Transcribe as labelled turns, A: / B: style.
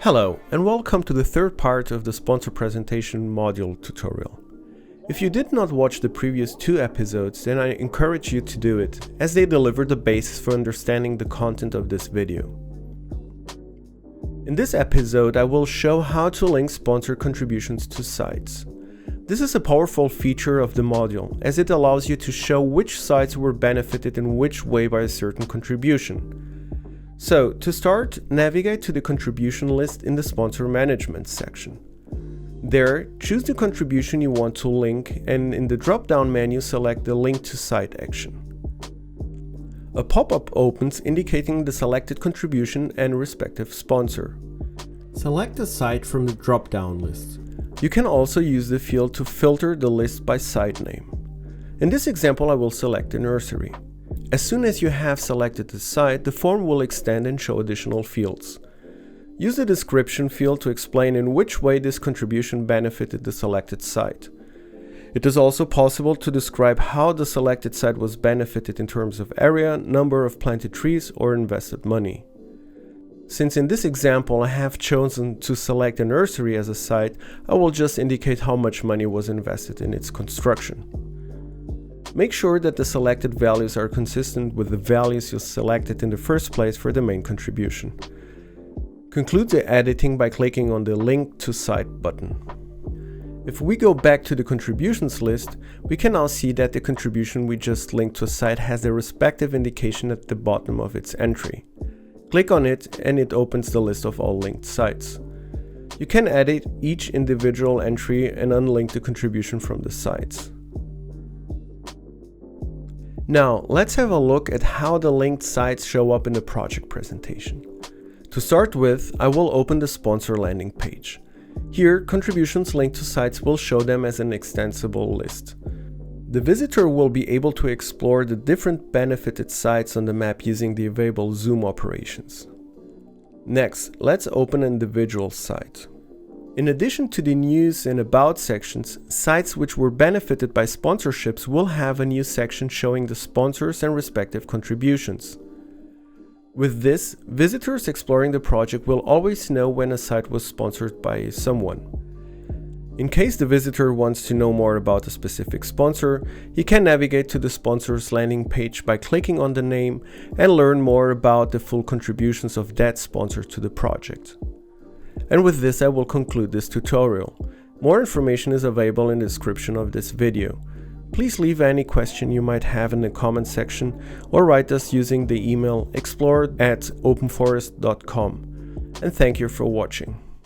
A: Hello, and welcome to the third part of the sponsor presentation module tutorial. If you did not watch the previous two episodes, then I encourage you to do it, as they deliver the basis for understanding the content of this video. In this episode, I will show how to link sponsor contributions to sites. This is a powerful feature of the module, as it allows you to show which sites were benefited in which way by a certain contribution. So, to start, navigate to the contribution list in the sponsor management section. There, choose the contribution you want to link, and in the drop-down menu select the Link to Site action. A pop-up opens indicating the selected contribution and respective sponsor. Select a site from the drop-down list. You can also use the field to filter the list by site name. In this example, I will select a nursery. As soon as you have selected the site, the form will extend and show additional fields. Use the description field to explain in which way this contribution benefited the selected site. It is also possible to describe how the selected site was benefited in terms of area, number of planted trees, or invested money. Since in this example I have chosen to select a nursery as a site, I will just indicate how much money was invested in its construction. Make sure that the selected values are consistent with the values you selected in the first place for the main contribution. Conclude the editing by clicking on the Link to Site button. If we go back to the contributions list, we can now see that the contribution we just linked to a site has the respective indication at the bottom of its entry. Click on it and it opens the list of all linked sites. You can edit each individual entry and unlink the contribution from the sites. Now, let's have a look at how the linked sites show up in the project presentation. To start with, I will open the sponsor landing page. Here, contributions linked to sites will show them as an extensible list. The visitor will be able to explore the different benefited sites on the map using the available zoom operations. Next, let's open an individual site. In addition to the news and about sections, sites which were benefited by sponsorships will have a new section showing the sponsors and respective contributions. With this, visitors exploring the project will always know when a site was sponsored by someone. In case the visitor wants to know more about a specific sponsor, he can navigate to the sponsor's landing page by clicking on the name and learn more about the full contributions of that sponsor to the project. And with this, I will conclude this tutorial. More information is available in the description of this video. Please leave any question you might have in the comment section or write us using the email explorer@openforest.com. And thank you for watching.